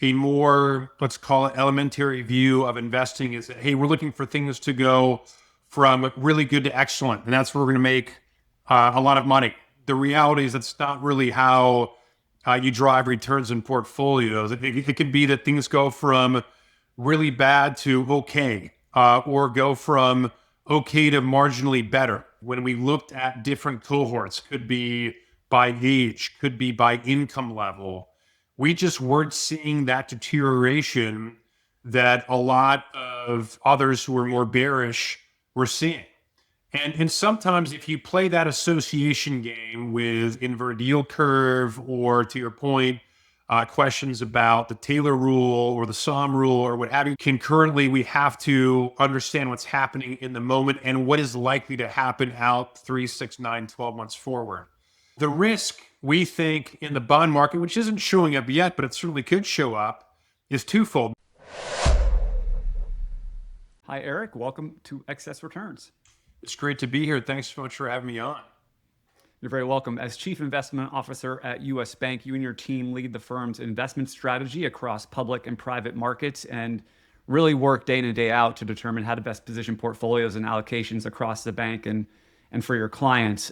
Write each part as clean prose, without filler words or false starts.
a more, let's call it elementary view of investing is that, hey, we're looking for things to go from really good to excellent. And that's where we're going to make a lot of money. The reality is that's not really how you drive returns in portfolios. It could be that things go from really bad to okay, or go from okay to marginally better. When we looked at different cohorts, could be by age, could be by income level, we just weren't seeing that deterioration that a lot of others who were more bearish were seeing. And sometimes if you play that association game with inverted yield curve, or to your point, questions about the Taylor rule or the Somme rule or what have you, concurrently, we have to understand what's happening in the moment and what is likely to happen out 3, 6, 9, 12 months forward. The risk, we think, in the bond market, which isn't showing up yet, but it certainly could show up, is twofold. Hi, Eric. Welcome to Excess Returns. It's great to be here. Thanks so much for having me on. You're very welcome. As Chief Investment Officer at US Bank, you and your team lead the firm's investment strategy across public and private markets and really work day in and day out to determine how to best position portfolios and allocations across the bank and for your clients.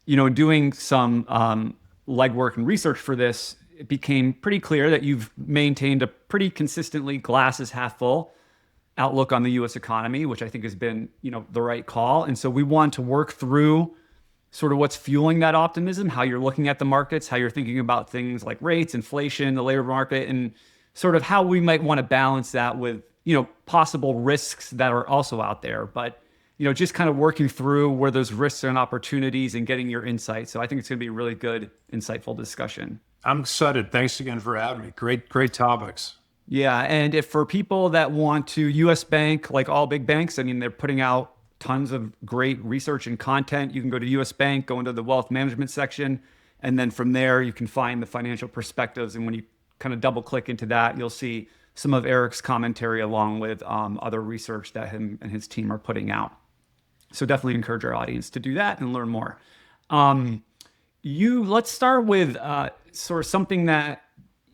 Doing some legwork and research for this, it became pretty clear that you've maintained a pretty consistently glasses half full outlook on the U.S. economy, which I think has been, the right call. And so we want to work through sort of what's fueling that optimism, how you're looking at the markets, how you're thinking about things like rates, inflation, the labor market, and sort of how we might want to balance that with, possible risks that are also out there. But, just kind of working through where those risks and opportunities and getting your insights. So I think it's going to be a really good, insightful discussion. I'm excited. Thanks again for having me. Great topics. Yeah, and if for people that want to, US Bank, like all big banks, I mean, they're putting out tons of great research and content. You can go to US Bank, go into the wealth management section, and then from there you can find the financial perspectives. And when you kind of double click into that, you'll see some of Eric's commentary along with other research that him and his team are putting out. So definitely encourage our audience to do that and learn more. Let's start with sort of something that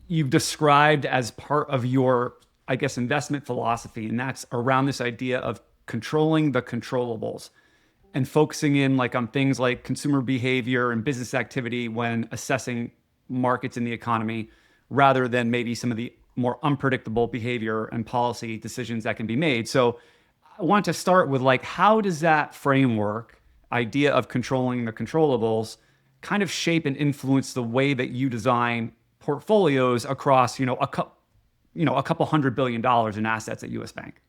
you've described as part of your, I guess, investment philosophy, and that's around this idea of controlling the controllables and focusing in like on things like consumer behavior and business activity when assessing markets in the economy, rather than maybe some of the more unpredictable behavior and policy decisions that can be made. So I want to start with like, how does that framework, idea of controlling the controllables, kind of shape and influence the way that you design portfolios across, a couple $100 billion in assets at US Bank?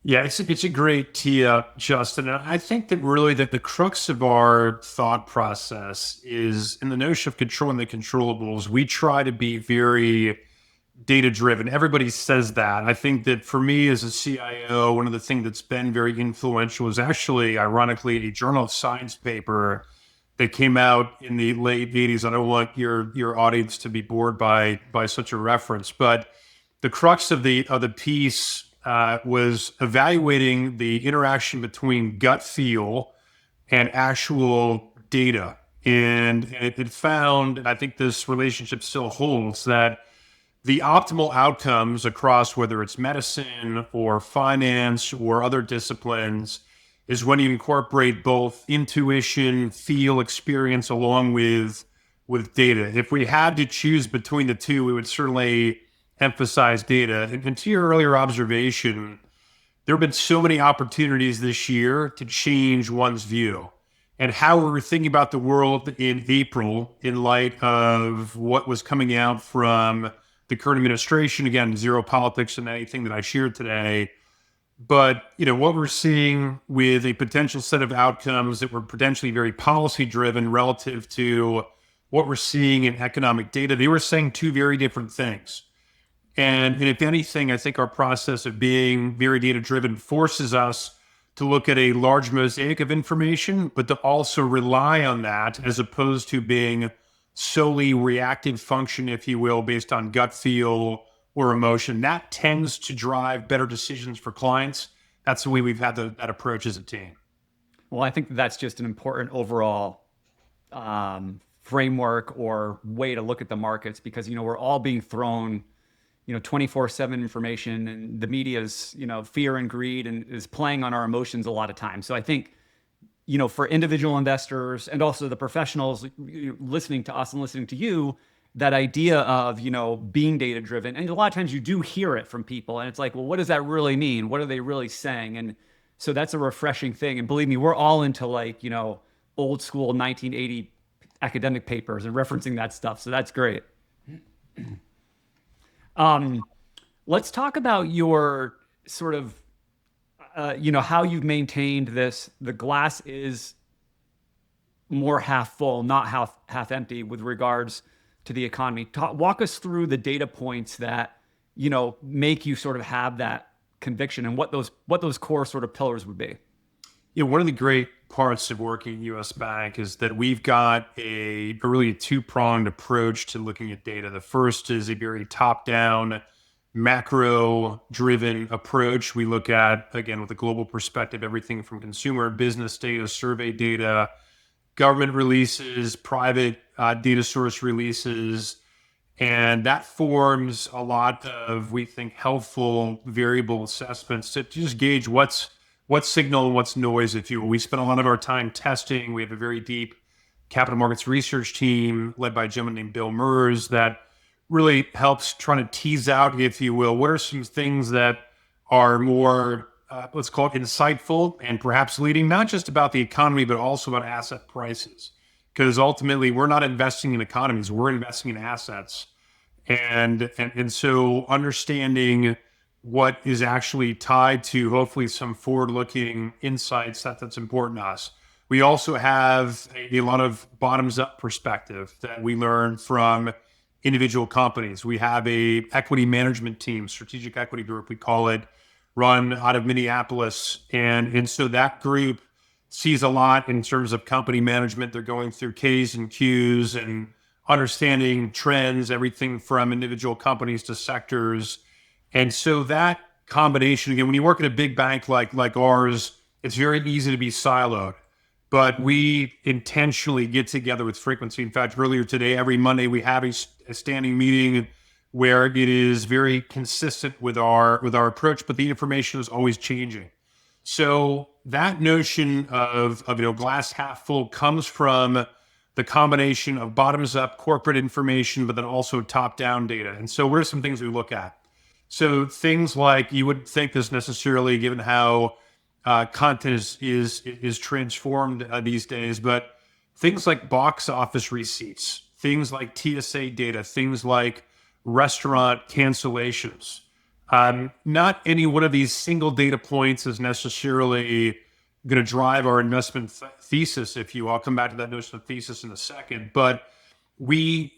Yeah, it's a great tee up, Justin. And I think that really that the crux of our thought process is in the notion of controlling the controllables. We try to be very data driven. Everybody says that. I think that for me as a CIO, one of the things that's been very influential is actually, ironically, a Journal of Science paper that came out in the late 80s. I don't want your audience to be bored by such a reference, but the crux of the piece was evaluating the interaction between gut feel and actual data. And it found, and I think this relationship still holds, that the optimal outcomes across whether it's medicine or finance or other disciplines is when you incorporate both intuition, feel, experience along with data. If we had to choose between the two, we would certainly emphasize data. And to your earlier observation, there have been so many opportunities this year to change one's view and how we were thinking about the world in April in light of what was coming out from the current administration. Again, zero politics in anything that I shared today. But, what we're seeing with a potential set of outcomes that were potentially very policy driven relative to what we're seeing in economic data, they were saying two very different things. And if anything, I think our process of being very data driven forces us to look at a large mosaic of information, but to also rely on that as opposed to being solely reactive function, if you will, based on gut feel or emotion. That tends to drive better decisions for clients. That's the way we've had that approach as a team. Well, I think that's just an important overall framework or way to look at the markets because, we're all being thrown 24/7 information, and the media's, fear and greed and is playing on our emotions a lot of times. So I think, for individual investors and also the professionals listening to us and listening to you, that idea of, being data driven. And a lot of times you do hear it from people and it's like, well, what does that really mean? What are they really saying? And so that's a refreshing thing. And believe me, we're all into like, old school 1980 academic papers and referencing that stuff. So that's great. Let's talk about your sort of, how you've maintained this. The glass is more half full, not half empty with regards to the economy. Walk us through the data points that, make you sort of have that conviction and what those core sort of pillars would be. Yeah, one of the great parts of working at US Bank is that we've got a really two-pronged approach to looking at data. The first is a very top-down, macro-driven approach. We look at, again, with a global perspective, everything from consumer business data, survey data, government releases, private data source releases, and that forms a lot of, we think, helpful variable assessments to just gauge what's signal and what's noise, if you will. We spend a lot of our time testing. We have a very deep capital markets research team led by a gentleman named Bill Mers that really helps trying to tease out, if you will, what are some things that are more, let's call it insightful and perhaps leading, not just about the economy, but also about asset prices. Because ultimately, we're not investing in economies, we're investing in assets. And so understanding what is actually tied to hopefully some forward-looking insights that's important to us. We also have a lot of bottoms-up perspective that we learn from individual companies. We have a equity management team, strategic equity group, we call it, run out of Minneapolis. And so that group sees a lot in terms of company management. They're going through Ks and Qs and understanding trends, everything from individual companies to sectors. And so that combination, again, when you work at a big bank like ours, it's very easy to be siloed. But we intentionally get together with frequency. In fact, earlier today, every Monday, we have a standing meeting where it is very consistent with our approach, but the information is always changing. So that notion of glass half full comes from the combination of bottoms up corporate information, but then also top down data. And so what are some things we look at? So things like you wouldn't think this necessarily, given how content is transformed these days, but things like box office receipts, things like TSA data, things like restaurant cancellations. Not any one of these single data points is necessarily going to drive our investment thesis, if you will. I'll come back to that notion of thesis in a second, but we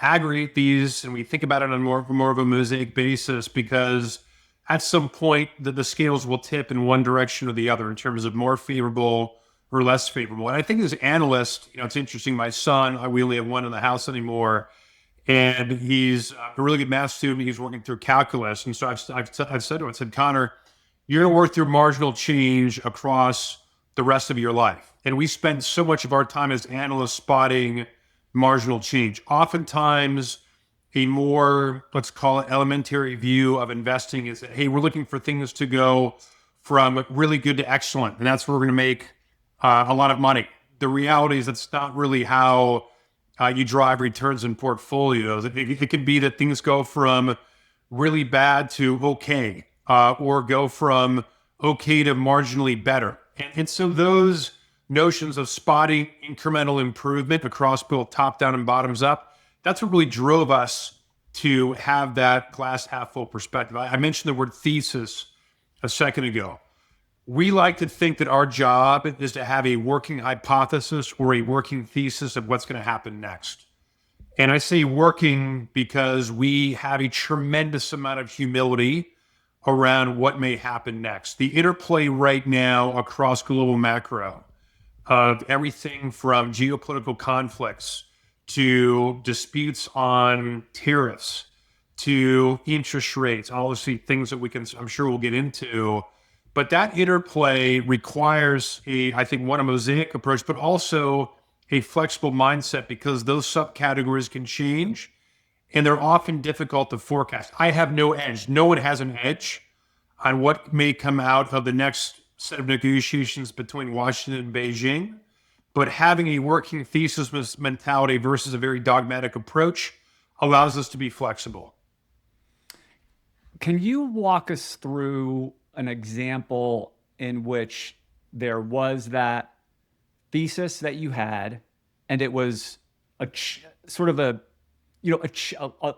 aggregate these and we think about it on more of a mosaic basis, because at some point the scales will tip in one direction or the other in terms of more favorable or less favorable. And I think as analysts, it's interesting. My son, we only have one in the house anymore, and he's a really good math student. He's working through calculus, and so I've said to him, I said, Connor, you're going to work through marginal change across the rest of your life. And we spend so much of our time as analysts spotting marginal change. Oftentimes, a more, let's call it, elementary view of investing is that, hey, we're looking for things to go from really good to excellent, and that's where we're going to make a lot of money. The reality is that's not really how you drive returns in portfolios. It could be that things go from really bad to okay, or go from okay to marginally better. And so those notions of spotting incremental improvement across both top down and bottoms up, that's what really drove us to have that glass half full perspective. I mentioned the word thesis a second ago. We like to think that our job is to have a working hypothesis or a working thesis of what's going to happen next. And I say working because we have a tremendous amount of humility around what may happen next. The interplay right now across global macro of everything from geopolitical conflicts to disputes on tariffs to interest rates, obviously things that I'm sure we'll get into. But that interplay requires I think, a mosaic approach, but also a flexible mindset, because those subcategories can change. and they're often difficult to forecast. I have no edge. No one has an edge on what may come out of the next set of negotiations between Washington and Beijing. But having a working thesis mentality versus a very dogmatic approach allows us to be flexible. Can you walk us through an example in which there was that thesis that you had, and it was sort of a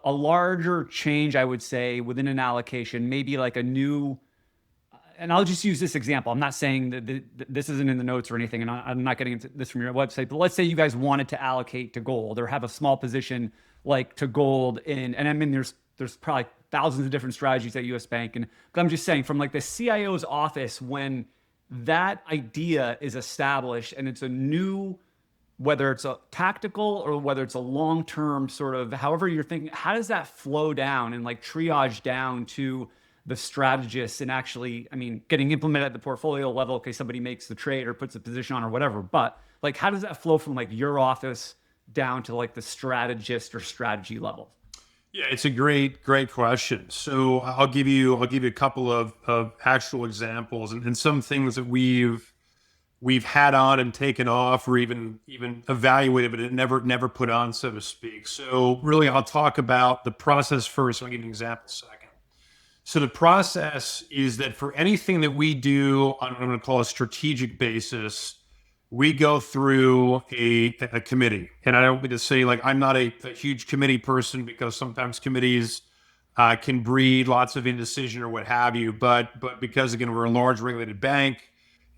a larger change, I would say, within an allocation, maybe like a new, and I'll just use this example. I'm not saying that this isn't in the notes or anything, and I'm not getting into this from your website, but let's say you guys wanted to allocate to gold or have a small position like to gold and I mean, there's probably thousands of different strategies at US Bank. But I'm just saying from like the CIO's office, when that idea is established and it's a new, whether it's a tactical or whether it's a long-term sort of, however you're thinking, how does that flow down and like triage down to the strategists and actually, I mean, getting implemented at the portfolio level? Okay, somebody makes the trade or puts a position on or whatever, but like, how does that flow from like your office down to like the strategist or strategy level? Yeah, it's a great question. So I'll give you a couple of actual examples and some things that we've had on and taken off or even evaluated, but it never put on, so to speak. So really, I'll talk about the process first. I'll give you an example second. So the process is that for anything that we do on what I'm going to call a strategic basis, we go through a committee. And I don't mean to say like I'm not a huge committee person, because sometimes committees can breed lots of indecision or what have you. But because again, we're a large regulated bank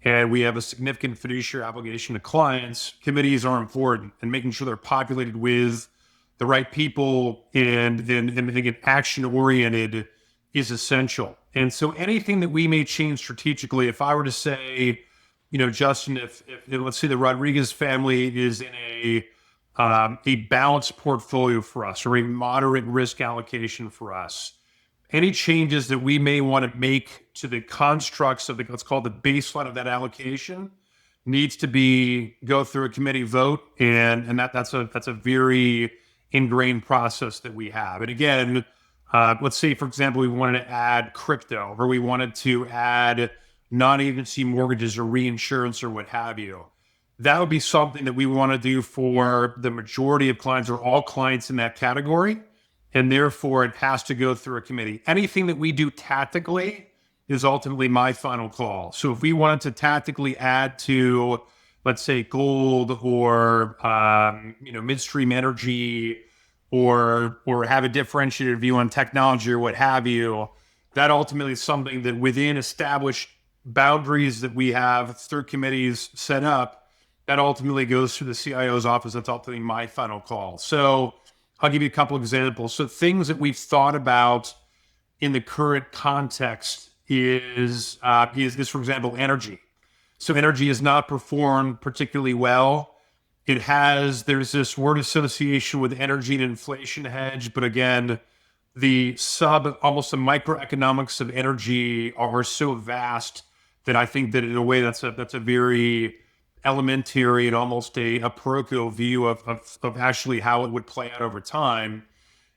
and we have a significant fiduciary obligation to clients, committees are important, and making sure they're populated with the right people and again, action oriented is essential. And so anything that we may change strategically, if I were to say, Justin, if let's say the Rodriguez family is in a balanced portfolio for us or a moderate risk allocation for us, any changes that we may want to make to the constructs of what's called the baseline of that allocation needs to go through a committee vote, and that's a very ingrained process that we have. And again, let's say, for example, we wanted to add crypto, or we wanted to add non-agency mortgages or reinsurance or what have you. That would be something that we want to do for the majority of clients or all clients in that category. And therefore, it has to go through a committee. Anything that we do tactically is ultimately my final call. So if we wanted to tactically add to, let's say, gold or midstream energy, or have a differentiated view on technology or what have you, that ultimately is something that within established boundaries that we have through committees set up, that ultimately goes through the CIO's office. That's ultimately my final call. So I'll give you a couple of examples. So things that we've thought about in the current context is for example, energy. So energy has not performed particularly well. There's this word association with energy and inflation hedge, but again, almost the microeconomics of energy are so vast that I think that in a way that's a very elementary and almost a parochial view of actually how it would play out over time.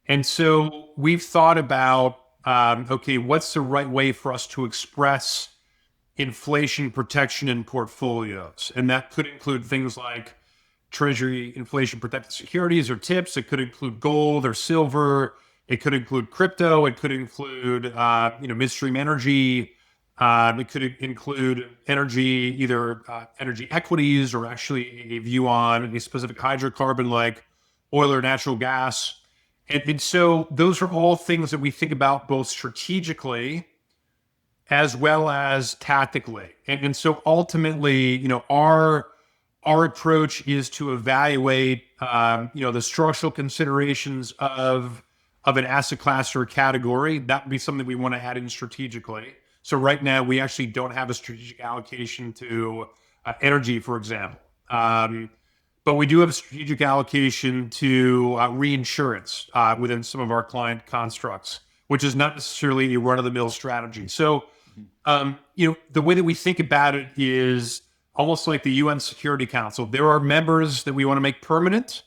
And so we've thought about, okay, what's the right way for us to express inflation protection in portfolios? And that could include things like Treasury inflation protected securities or TIPS. It could include gold or silver. It could include crypto. It could include, midstream energy. It could include energy, either energy equities or actually a view on a specific hydrocarbon like oil or natural gas. And so those are all things that we think about both strategically as well as tactically. And so ultimately, our approach is to evaluate, the structural considerations of an asset class or a category. That would be something we want to add in strategically. So right now, we actually don't have a strategic allocation to energy, for example. But we do have a strategic allocation to reinsurance within some of our client constructs, which is not necessarily a run-of-the-mill strategy. So, the way that we think about it is almost like the UN Security Council. There are members that we want to make permanent,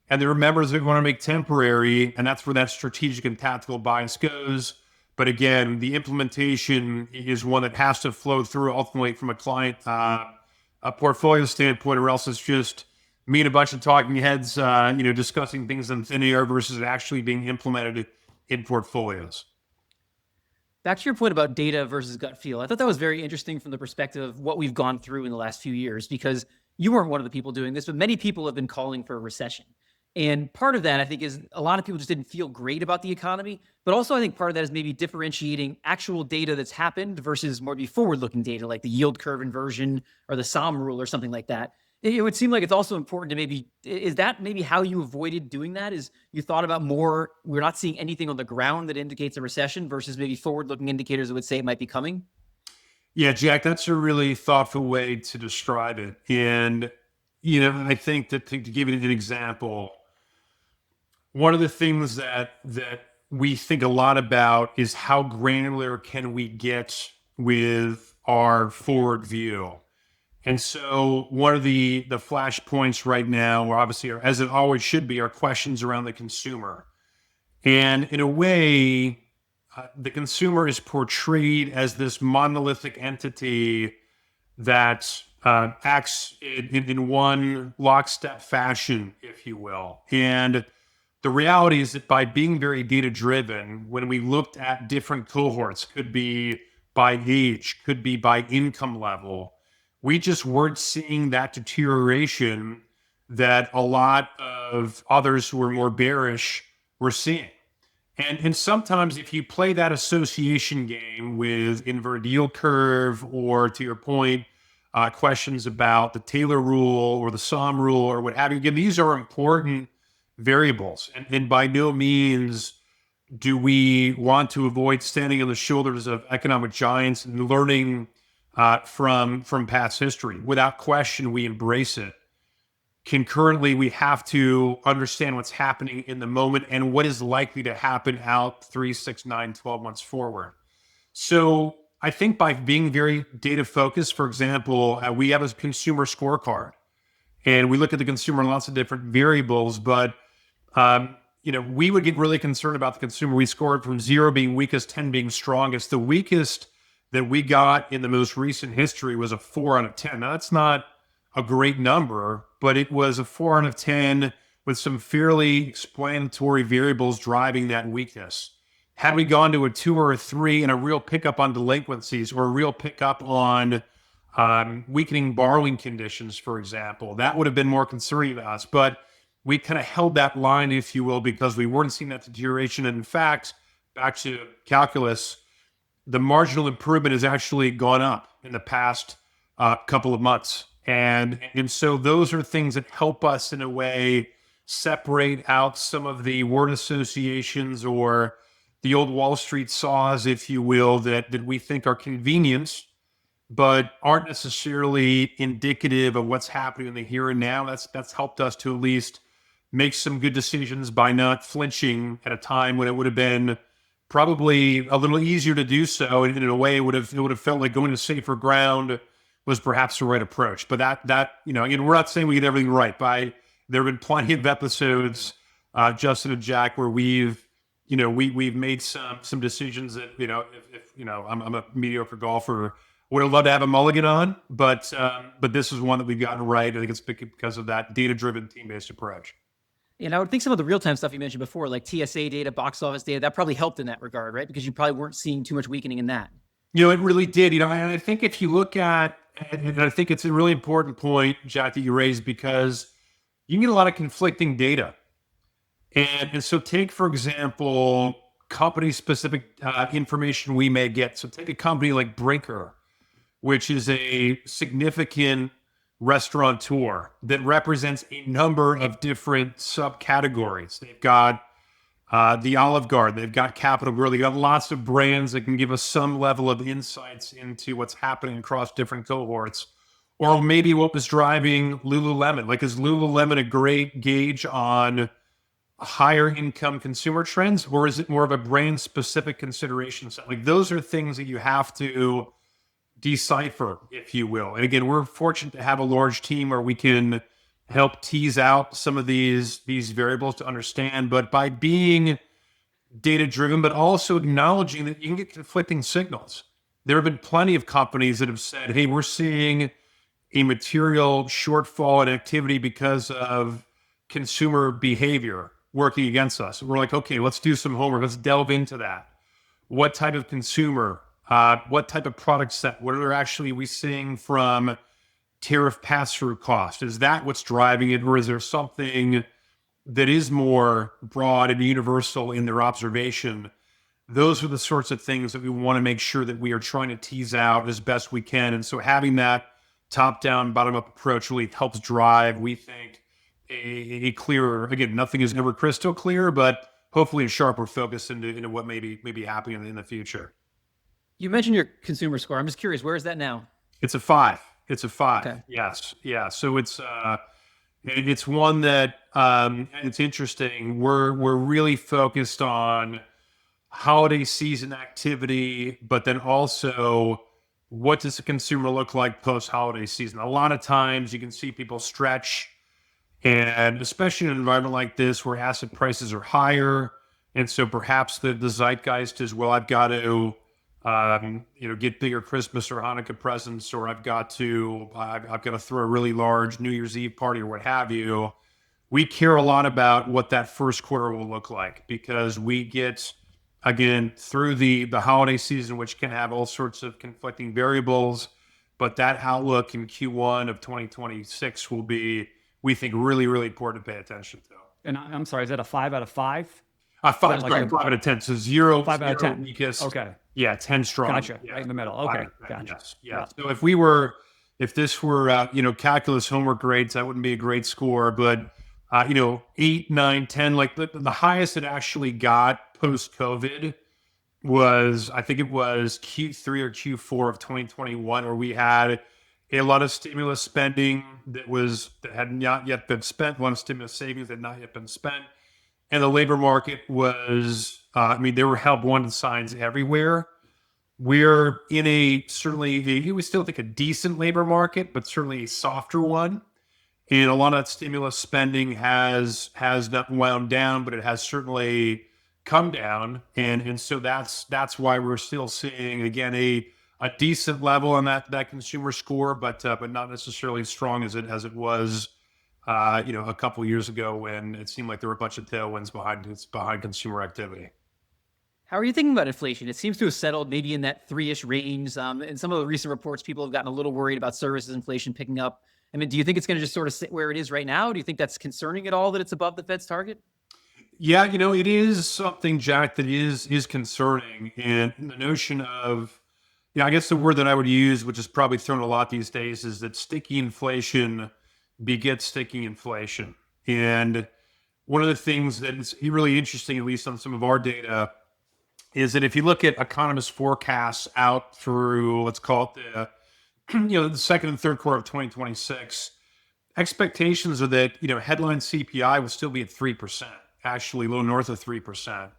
And there are members that we want to make temporary, and that's where that strategic and tactical bias goes. But again, the implementation is one that has to flow through ultimately from a client a portfolio standpoint, or else it's just me and a bunch of talking heads, discussing things in thin air versus actually being implemented in portfolios. Back to your point about data versus gut feel, I thought that was very interesting from the perspective of what we've gone through in the last few years, because you weren't one of the people doing this, but many people have been calling for a recession. And part of that, I think, is a lot of people just didn't feel great about the economy. But also, I think part of that is maybe differentiating actual data that's happened versus more forward-looking data, like the yield curve inversion or the SOM rule or something like that. It would seem like it's also important to is that maybe how you avoided doing that? Is you thought about more, we're not seeing anything on the ground that indicates a recession versus maybe forward-looking indicators that would say it might be coming? Yeah, Jack, that's a really thoughtful way to describe it. And, I think that to give it an example, one of the things that we think a lot about is how granular can we get with our forward view. And so one of the flashpoints right now, obviously, as it always should be, are questions around the consumer. And in a way, the consumer is portrayed as this monolithic entity that acts in one lockstep fashion, if you will. And the reality is that by being very data driven, when we looked at different cohorts, could be by age, could be by income level, we just weren't seeing that deterioration that a lot of others who were more bearish were seeing. And sometimes if you play that association game with inverted yield curve, or to your point, questions about the Taylor rule or the SOM rule or what have you, again, these are important variables. And by no means do we want to avoid standing on the shoulders of economic giants and learning from past history. Without question, we embrace it. Concurrently, we have to understand what's happening in the moment and what is likely to happen out 3, 6, 9, 12 months forward. So I think by being very data focused, for example, we have a consumer scorecard, and we look at the consumer in lots of different variables, but we would get really concerned about the consumer. We scored from 0 being weakest, 10 being strongest. The weakest that we got in the most recent history was a 4 out of 10. Now, that's not a great number, but it was a 4 out of 10 with some fairly explanatory variables driving that weakness. Had we gone to a 2 or a 3 and a real pickup on delinquencies, or a real pickup on weakening borrowing conditions, for example, that would have been more concerning to us. But we kind of held that line, if you will, because we weren't seeing that deterioration. And in fact, back to calculus, the marginal improvement has actually gone up in the past couple of months. And so those are things that help us in a way separate out some of the word associations or the old Wall Street saws, if you will, that we think are convenient, but aren't necessarily indicative of what's happening in the here and now. That's helped us to at least make some good decisions by not flinching at a time when it would have been probably a little easier to do so. And in a way, it would have felt like going to safer ground was perhaps the right approach. But that again, we're not saying we get everything right. There have been plenty of episodes, Justin and Jack, where we've made some decisions that if I'm a mediocre golfer, would have loved to have a mulligan on, but this is one that we've gotten right. I think it's because of that data-driven, team-based approach. And I would think some of the real-time stuff you mentioned before, like TSA data, box office data, that probably helped in that regard, right? Because you probably weren't seeing too much weakening in that. It really did. And I think if you look at, and I think it's a really important point, Jack, that you raised, because you can get a lot of conflicting data. And so take, for example, company-specific information we may get. So take a company like Brinker, which is a significant restaurateur that represents a number of different subcategories. They've got the Olive Garden, they've got Capital Grille, they've got lots of brands that can give us some level of insights into what's happening across different cohorts. Or maybe what was driving Lululemon. Like, is Lululemon a great gauge on higher income consumer trends, or is it more of a brand specific consideration set? Like, those are things that you have to decipher, if you will. And again, we're fortunate to have a large team where we can help tease out some of these variables to understand. But by being data driven, but also acknowledging that you can get conflicting signals. There have been plenty of companies that have said, hey, we're seeing a material shortfall in activity because of consumer behavior working against us. We're like, okay, let's do some homework. Let's delve into that. What type of consumer? What type of product set? What are actually we seeing from tariff pass-through cost? Is that what's driving it, or is there something that is more broad and universal in their observation? Those are the sorts of things that we want to make sure that we are trying to tease out as best we can. And so having that top-down, bottom-up approach really helps drive, we think, a clearer, again, nothing is ever crystal clear, but hopefully a sharper focus into what may be happening in the future. You mentioned your consumer score. I'm just curious, where is that now? It's a 5. It's a 5. Okay. Yes. Yeah. So it's one that it's interesting. We're really focused on holiday season activity, but then also what does the consumer look like post-holiday season? A lot of times you can see people stretch, and especially in an environment like this where asset prices are higher, and so perhaps the zeitgeist is, well, I've got to get bigger Christmas or Hanukkah presents, or I've got to throw a really large New Year's Eve party or what have you. We care a lot about what that first quarter will look like, because we get, again, through the holiday season, which can have all sorts of conflicting variables, but that outlook in Q1 of 2026 will be, we think, really, really important to pay attention to. And I'm sorry, is that a 5 out of 5? 5 out of 10. So 0, 5 out of 10. Weakest. Okay. Yeah, 10 strong. Gotcha. Yeah. Right in the middle. Okay. Gotcha. Yes. Yeah. So if this were, calculus homework grades, that wouldn't be a great score. But, 8, 9, 10, like the highest it actually got post-COVID was, I think it was Q3 or Q4 of 2021, where we had a lot of stimulus spending that had not yet been spent, a lot of stimulus savings that had not yet been spent. And the labor market was, there were help wanted signs everywhere. We're in we still think a decent labor market, but certainly a softer one. And a lot of that stimulus spending has not wound down, but it has certainly come down. And so that's why we're still seeing, again, a decent level on that consumer score, but not necessarily as strong as it was a couple of years ago, when it seemed like there were a bunch of tailwinds behind consumer activity. How are you thinking about inflation? It seems to have settled maybe in that 3-ish range. In some of the recent reports, people have gotten a little worried about services inflation picking up. I mean, do you think it's going to just sort of sit where it is right now? Do you think that's concerning at all, that it's above the Fed's target? Yeah, it is something, Jack, that is concerning. And the notion of, I guess the word that I would use, which is probably thrown a lot these days, is that sticky inflation begets sticky inflation. And one of the things that is really interesting, at least on some of our data, is that if you look at economists' forecasts out through, let's call it the second and third quarter of 2026, expectations are that, headline CPI will still be at 3%, actually a little north of 3%.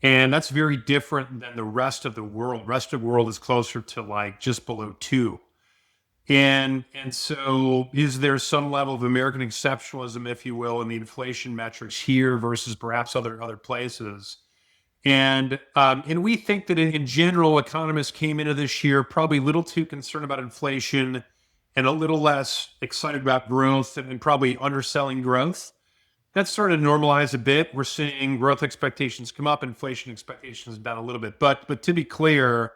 And that's very different than the rest of the world. Rest of the world is closer to like just below 2. And so is there some level of American exceptionalism, if you will, in the inflation metrics here versus perhaps other places? And we think that in general, economists came into this year probably a little too concerned about inflation and a little less excited about growth, and probably underselling growth. That's started to normalize a bit. We're seeing growth expectations come up, inflation expectations down a little bit. But to be clear,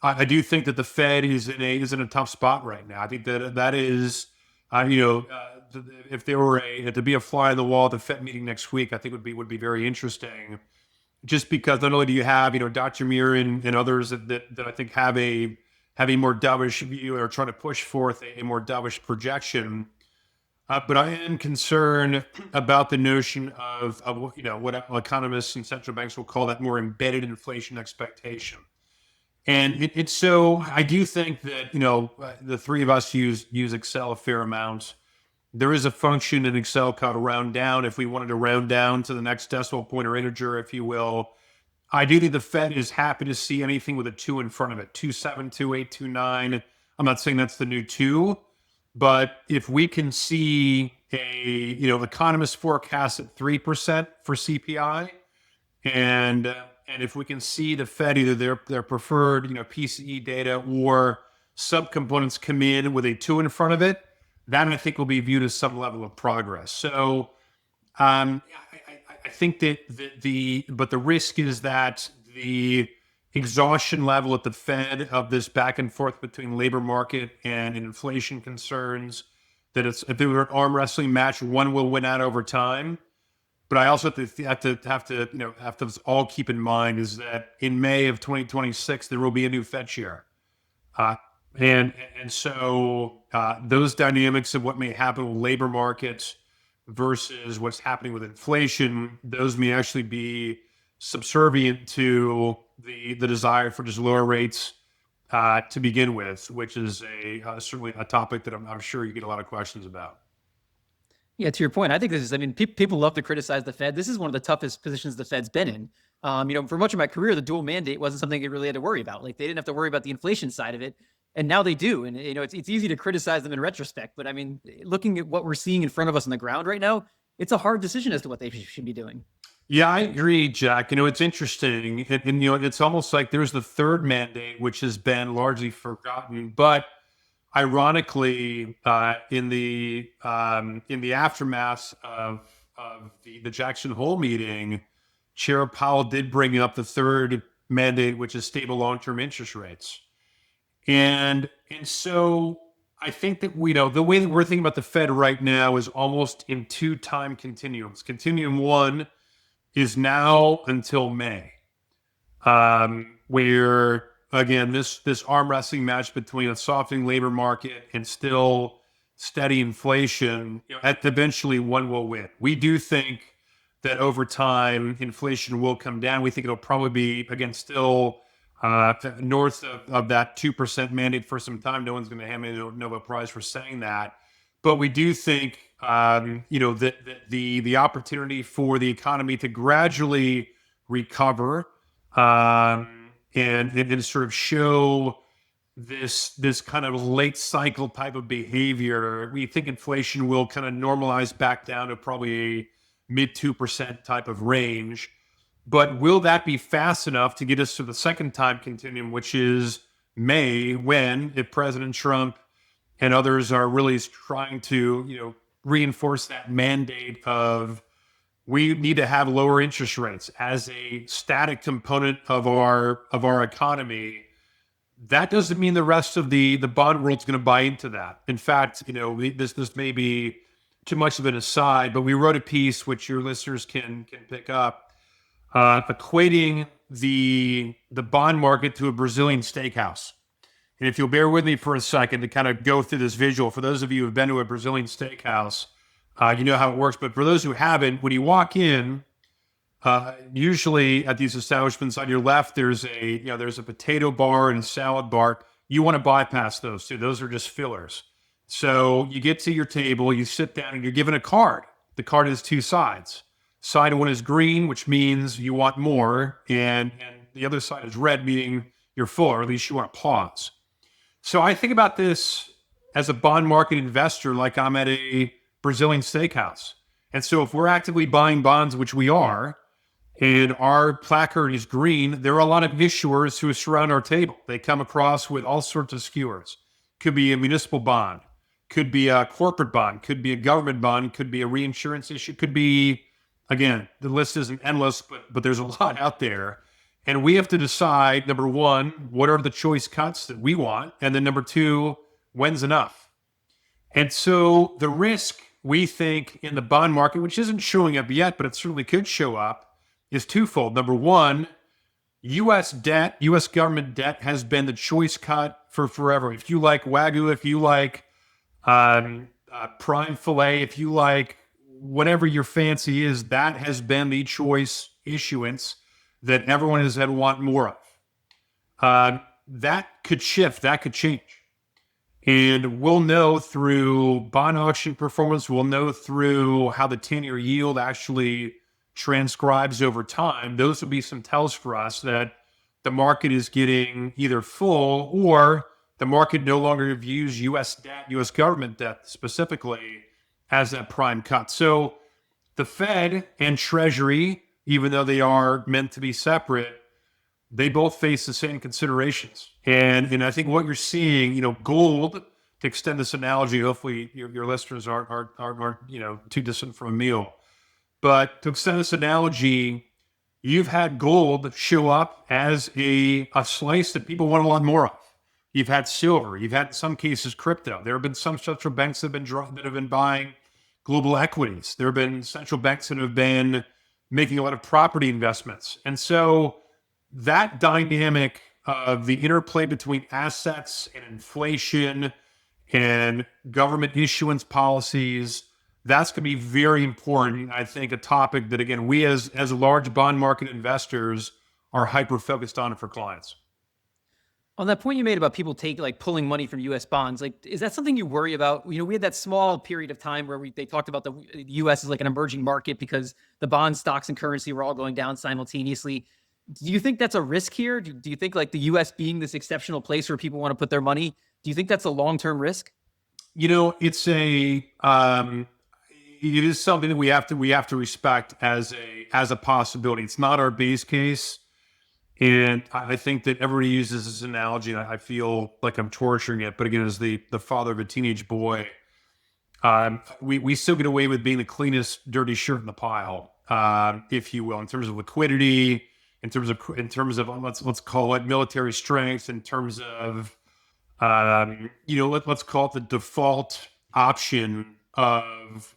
I do think that the Fed is in a tough spot right now. I think that is, if there were to be a fly on the wall at the Fed meeting next week, I think would be very interesting. Just because not only do you have, Dr. Muir and others that I think have a more dovish view, or trying to push forth a more dovish projection, but I am concerned about the notion of what economists and central banks will call that more embedded inflation expectation. And so I do think that, the three of us use Excel a fair amount. There is a function in Excel called round down. If we wanted to round down to the next decimal point or integer, if you will, ideally the Fed is happy to see anything with a 2 in front of it. 2.7, 2.8, 2.9. I'm not saying that's the new 2, But if we can see economists forecast at 3% for CPI, and if we can see the Fed either their preferred PCE data or subcomponents come in with a 2 in front of it, that I think will be viewed as some level of progress. So I think that the risk is that the exhaustion level at the Fed of this back and forth between labor market and inflation concerns, that if it were an arm wrestling match, one will win out over time. But I also have to all keep in mind is that in May of 2026 there will be a new Fed chair, uh, and so those dynamics of what may happen with labor markets versus what's happening with inflation, those may actually be subservient to the desire for just lower rates to begin with, which is certainly a topic that I'm sure you get a lot of questions about. Yeah, to your point, I think this is, I mean, people love to criticize the Fed. This is one of the toughest positions the Fed's been in. For much of my career, the dual mandate wasn't something they really had to worry about. Like they didn't have to worry about the inflation side of it. And now they do. And, it's easy to criticize them in retrospect. But I mean, looking at what we're seeing in front of us on the ground right now, it's a hard decision as to what they should be doing. Yeah, I agree, Jack. It's interesting. And it's almost like there's the third mandate, which has been largely forgotten. But ironically, in the aftermath of the Jackson Hole meeting, Chair Powell did bring up the third mandate, which is stable long-term interest rates. And so I think that the way that we're thinking about the Fed right now is almost in two time continuums. Continuum one is now until May, where again this arm wrestling match between a softening labor market and still steady inflation. Eventually one will win. We do think that over time inflation will come down. We think it'll probably be again still north of that 2% mandate for some time. No one's going to hand me a Nobel Prize for saying that. But we do think, that the opportunity for the economy to gradually recover and sort of show this kind of late cycle type of behavior, we think inflation will kind of normalize back down to probably a mid 2% type of range. But will that be fast enough to get us to the second time continuum, which is May, when if President Trump and others are really trying to, reinforce that mandate of we need to have lower interest rates as a static component of our economy. That doesn't mean the rest of the bond world's going to buy into that. In fact, this may be too much of an aside, but we wrote a piece which your listeners can pick up, equating the bond market to a Brazilian steakhouse. And if you'll bear with me for a second to kind of go through this visual, for those of you who have been to a Brazilian steakhouse, you know how it works. But for those who haven't, when you walk in, usually at these establishments on your left, there's a potato bar and a salad bar. You want to bypass those two. Those are just fillers. So you get to your table, you sit down, and you're given a card. The card has two sides. Side one is green, which means you want more, and the other side is red, meaning you're full, or at least you want to pause. So I think about this as a bond market investor like I'm at a Brazilian steakhouse. And so if we're actively buying bonds, which we are, and our placard is green, there are a lot of issuers who surround our table. They come across with all sorts of skewers. Could be a municipal bond, could be a corporate bond, could be a government bond, could be a reinsurance issue, could be, again, the list isn't endless, but there's a lot out there. And we have to decide, number one, what are the choice cuts that we want? And then number two, when's enough? And so the risk, we think, in the bond market, which isn't showing up yet, but it certainly could show up, is twofold. Number one, U.S. debt, U.S. government debt has been the choice cut for forever. If you like Wagyu, if you like prime filet, if you like whatever your fancy is, that has been the choice issuance that everyone has had want more of. That could shift, that could change. And we'll know through bond auction performance, we'll know through how the 10-year yield actually transcribes over time. Those will be some tells for us that the market is getting either full or the market no longer views U.S. debt, U.S. government debt specifically, as that prime cut. So the Fed and Treasury, even though they are meant to be separate, they both face the same considerations. And I think what you're seeing, gold, to extend this analogy, hopefully your listeners aren't too distant from a meal. But to extend this analogy, you've had gold show up as a slice that people want a lot more of. You've had silver. You've had, in some cases, crypto. There have been some central banks that have been buying global equities. There have been central banks that have been making a lot of property investments. And so that dynamic of the interplay between assets and inflation and government issuance policies, that's going to be very important. I think a topic that, again, we as large bond market investors are hyper-focused on for clients. On that point you made about people pulling money from U.S. bonds, is that something you worry about? We had that small period of time where they talked about the U.S. as like an emerging market because the bond stocks and currency were all going down simultaneously. Do you think that's a risk here? Do you think the U.S. being this exceptional place where people want to put their money, do you think that's a long-term risk? It's it is something that we have to respect as a possibility. It's not our base case. And I think that everybody uses this analogy, and I feel like I'm torturing it. But again, as the father of a teenage boy, we still get away with being the cleanest dirty shirt in the pile, if you will, in terms of liquidity, in terms of let's call it military strength, in terms of let's call it the default option of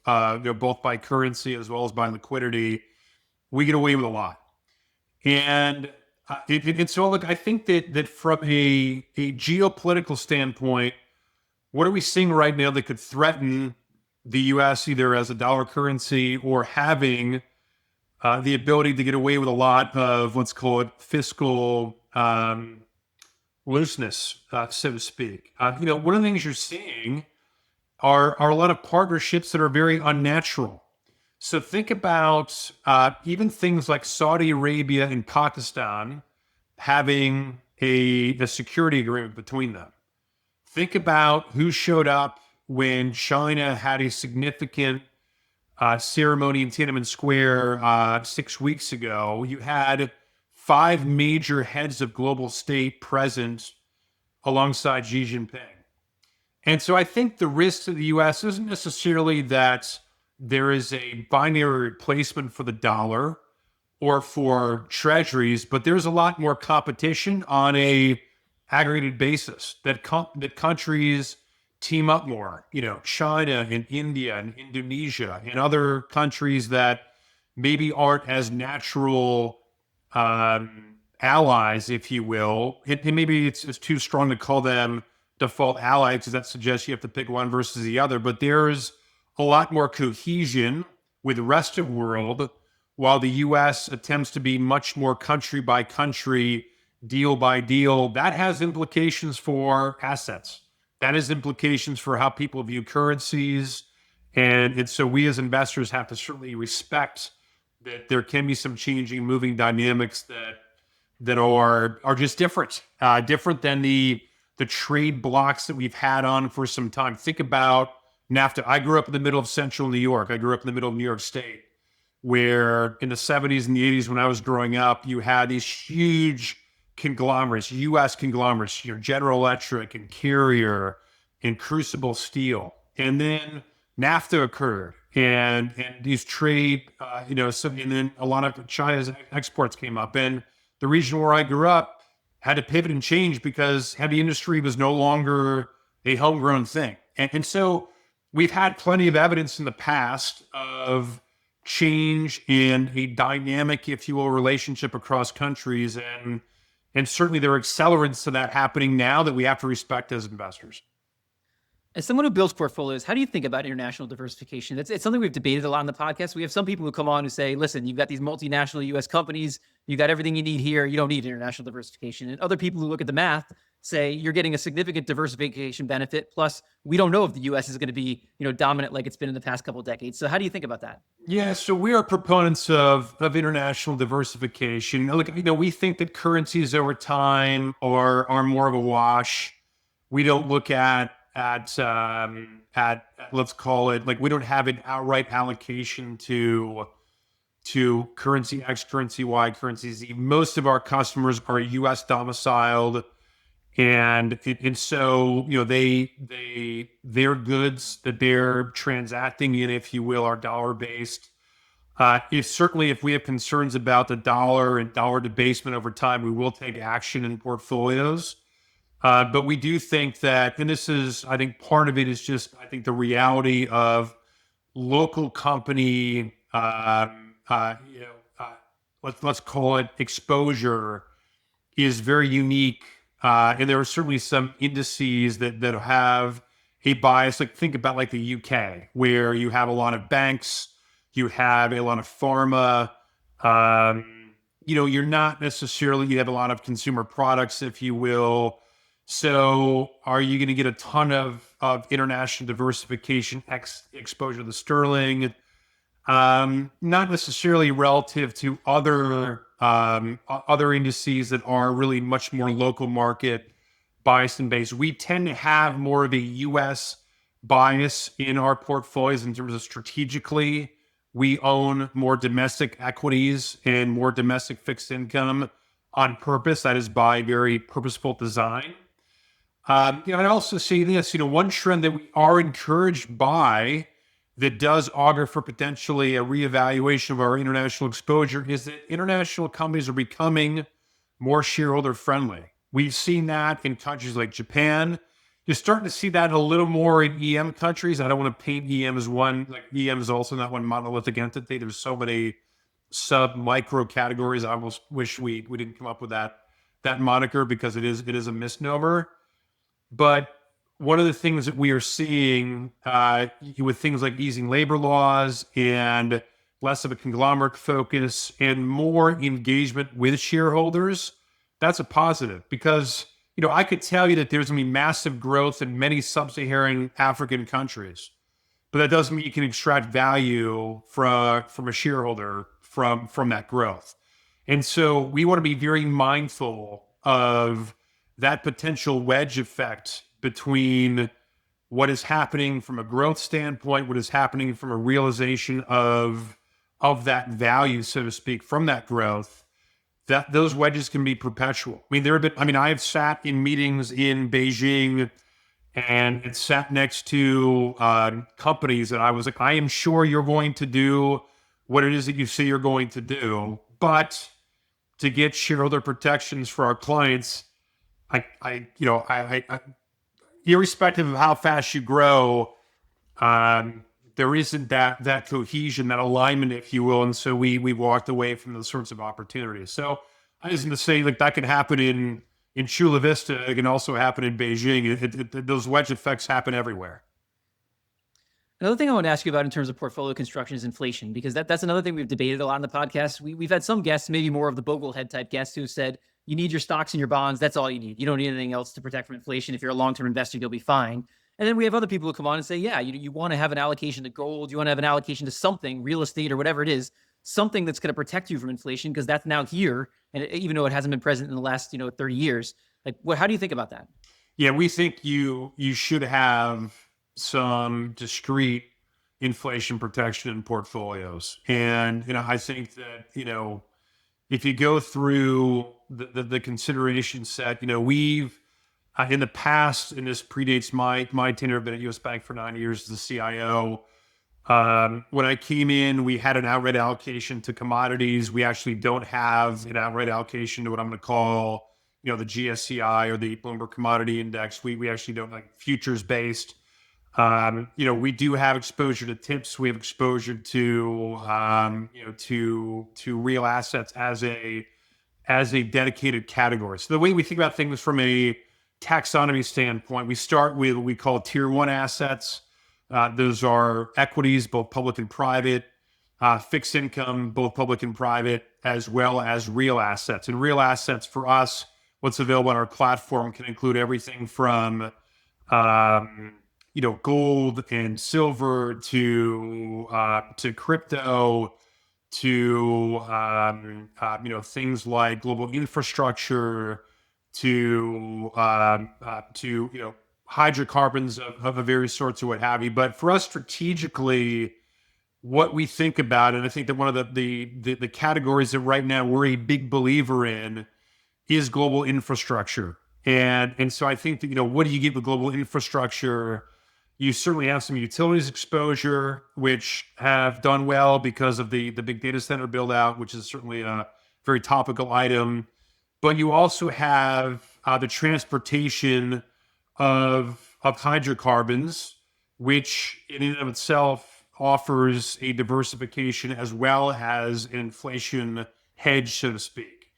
both by currency as well as by liquidity. We get away with a lot, and so look, I think that from a geopolitical standpoint, what are we seeing right now that could threaten the U.S. either as a dollar currency or having the ability to get away with a lot of, let's call it, fiscal looseness, so to speak. One of the things you're seeing are a lot of partnerships that are very unnatural. So think about even things like Saudi Arabia and Pakistan having a security agreement between them. Think about who showed up when China had a significant ceremony in Tiananmen Square 6 weeks ago. You had 5 major heads of global state present alongside Xi Jinping. And so I think the risk to the U.S. isn't necessarily that there is a binary replacement for the dollar or for treasuries, but there's a lot more competition on a aggregated basis that countries team up more. China and India and Indonesia and other countries that maybe aren't as natural allies, if you will. And maybe it's too strong to call them default allies because that suggests you have to pick one versus the other. But there's a lot more cohesion with the rest of the world, while the U.S. attempts to be much more country by country, deal by deal. That has implications for assets. That has implications for how people view currencies. And so we as investors have to certainly respect that there can be some changing, moving dynamics that are just different than the trade blocks that we've had on for some time. Think about NAFTA. I grew up in the middle of central New York. I grew up in the middle of New York State, where in the 70s and the 80s, when I was growing up, you had these huge conglomerates, U.S. conglomerates, General Electric and Carrier and Crucible Steel. And then NAFTA occurred, and these trade, and then a lot of China's exports came up. And the region where I grew up had to pivot and change because heavy industry was no longer a homegrown thing. And so we've had plenty of evidence in the past of change in a dynamic, if you will, relationship across countries. And certainly there are accelerants to that happening now that we have to respect as investors. As someone who builds portfolios, how do you think about international diversification? It's something we've debated a lot on the podcast. We have some people who come on who say, listen, you've got these multinational U.S. companies, you got everything you need here, you don't need international diversification. And other people who look at the math say you're getting a significant diversification benefit. Plus, we don't know if the U.S. is going to be dominant like it's been in the past couple of decades. So how do you think about that? Yeah, so we are proponents of international diversification. Look, we think that currencies over time are more of a wash. We don't look at let's call it, like, we don't have an outright allocation to currency X, currency Y, currency Z. Most of our customers are US domiciled, and so, their goods that they're transacting in, if you will, are dollar based. If we have concerns about the dollar and dollar debasement over time, we will take action in portfolios. But we do think that, and this is, I think part of it is just, I think, the reality of local company, let's call it exposure, is very unique. And there are certainly some indices that have a bias. Like, think about like the UK, where you have a lot of banks, you have a lot of pharma. You're not necessarily, you have a lot of consumer products, if you will. So are you going to get a ton of international diversification exposure to the sterling? Not necessarily relative to other indices that are really much more local market biased and based. We tend to have more of a U.S. bias in our portfolios in terms of strategically. We own more domestic equities and more domestic fixed income on purpose. That is by very purposeful design. I also see this, one trend that we are encouraged by that does augur for potentially a reevaluation of our international exposure is that international companies are becoming more shareholder friendly. We've seen that in countries like Japan. You're starting to see that a little more in EM countries. I don't want to paint EM as one, like EM is also not one monolithic entity. There's so many sub micro categories. I almost wish we didn't come up with that moniker, because it is a misnomer. But one of the things that we are seeing with things like easing labor laws and less of a conglomerate focus and more engagement with shareholders, that's a positive, because, I could tell you that there's going to be massive growth in many sub-Saharan African countries, but that doesn't mean you can extract value from a shareholder from that growth. And so we want to be very mindful of that potential wedge effect between what is happening from a growth standpoint, what is happening from a realization of that value, so to speak, from that growth. That those wedges can be perpetual. I have sat in meetings in Beijing and sat next to companies that I was like, I am sure you're going to do what it is that you say you're going to do, but to get shareholder protections for our clients, I irrespective of how fast you grow, there isn't that cohesion, that alignment, if you will, and so we walked away from those sorts of opportunities. So I was going to say, like, that could happen in Chula Vista. It can also happen in Beijing. Those wedge effects happen everywhere. Another thing I want to ask you about in terms of portfolio construction is inflation, because that's another thing we've debated a lot on the podcast. We've had some guests, maybe more of the boglehead type guests, who said, you need your stocks and your bonds. That's all you need. You don't need anything else to protect from inflation. If you're a long-term investor, you'll be fine. And then we have other people who come on and say, yeah, you want to have an allocation to gold. You want to have an allocation to something, real estate or whatever it is, something that's going to protect you from inflation, because that's now here. And even though it hasn't been present in the last 30 years, like, how do you think about that? Yeah, we think you should have some discrete inflation protection in portfolios. And, I think that, if you go through the consideration set, we've, in the past, and this predates my tenure, I've been at US Bank for 9 years as the CIO. When I came in, we had an outright allocation to commodities. We actually don't have an outright allocation to what I'm going to call, the GSCI or the Bloomberg Commodity Index. We actually don't, like, futures based. We do have exposure to tips. We have exposure to real assets as a dedicated category. So the way we think about things from a taxonomy standpoint, we start with what we call tier one assets. Those are equities, both public and private, fixed income, both public and private, as well as real assets. And real assets for us, what's available on our platform can include everything from gold and silver to crypto to things like global infrastructure to hydrocarbons of various sorts or what have you. But for us strategically, what we think about, and I think that one of the categories that right now we're a big believer in is global infrastructure. And so I think that, what do you get with global infrastructure? You certainly have some utilities exposure, which have done well because of the big data center build out, which is certainly a very topical item. But you also have the transportation of hydrocarbons, which in and of itself offers a diversification as well as an inflation hedge, so to speak.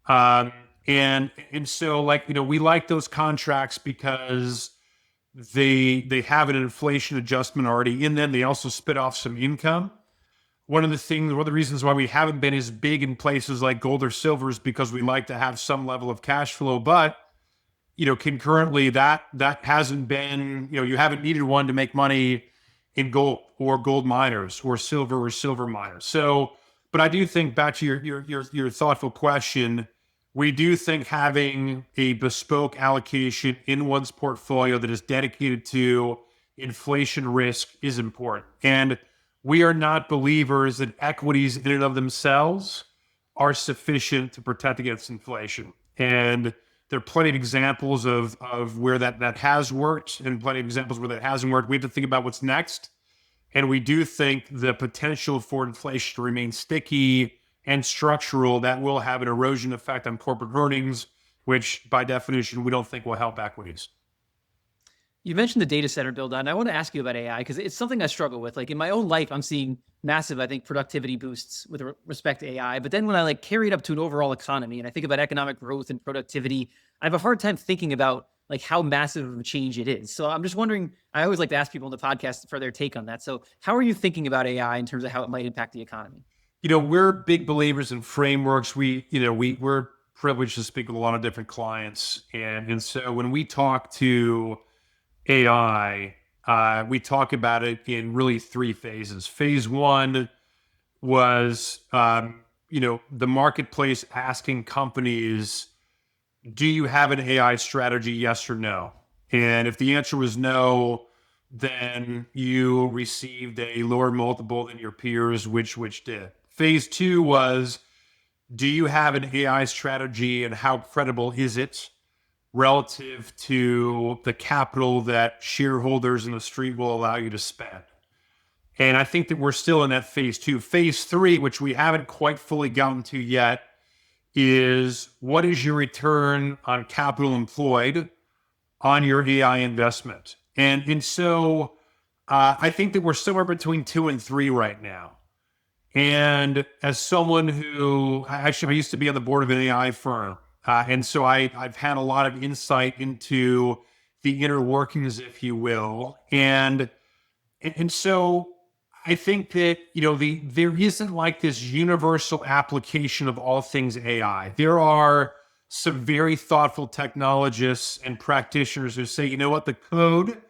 Um, and so, we like those contracts because they have an inflation adjustment already in them. They also spit off some income. One of the reasons why we haven't been as big in places like gold or silver is because we like to have some level of cash flow. But concurrently, that hasn't been, you haven't needed one to make money in gold or gold miners or silver miners. So, but I do think, back to your thoughtful question, we do think having a bespoke allocation in one's portfolio that is dedicated to inflation risk is important. And we are not believers that equities in and of themselves are sufficient to protect against inflation. And there are plenty of examples of where that has worked and plenty of examples where that hasn't worked. We have to think about what's next. And we do think the potential for inflation to remain sticky and structural, that will have an erosion effect on corporate earnings, which by definition, we don't think will help equities. You mentioned the data center build out, and I want to ask you about AI because it's something I struggle with. Like in my own life, I'm seeing massive, I think, productivity boosts with respect to AI. But then when I carry it up to an overall economy and I think about economic growth and productivity, I have a hard time thinking about how massive of a change it is. So I'm just wondering, I always like to ask people on the podcast for their take on that. So how are you thinking about AI in terms of how it might impact the economy? We're big believers in frameworks. We're privileged to speak with a lot of different clients. And so when we talk to AI, we talk about it in really three phases. Phase one was, the marketplace asking companies, do you have an AI strategy, yes or no? And if the answer was no, then you received a lower multiple than your peers, which did. Phase two was, do you have an AI strategy and how credible is it relative to the capital that shareholders in the street will allow you to spend? And I think that we're still in that phase two. Phase three, which we haven't quite fully gotten to yet, is what is your return on capital employed on your AI investment? And so I think that we're somewhere between 2 and 3 right now. And as someone who I used to be on the board of an AI firm, and so I've had a lot of insight into the inner workings, if you will, and so I think that there isn't this universal application of all things AI. There are some very thoughtful technologists and practitioners who say, what, the code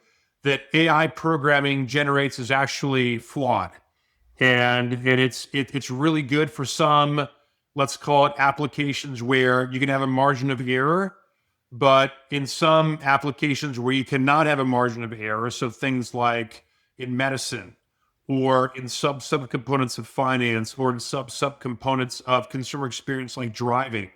that AI programming generates is actually flawed. And it's really good for some, let's call it, applications where you can have a margin of error, but in some applications where you cannot have a margin of error, so things like in medicine or in subcomponents of finance or in subcomponents of consumer experience like driving,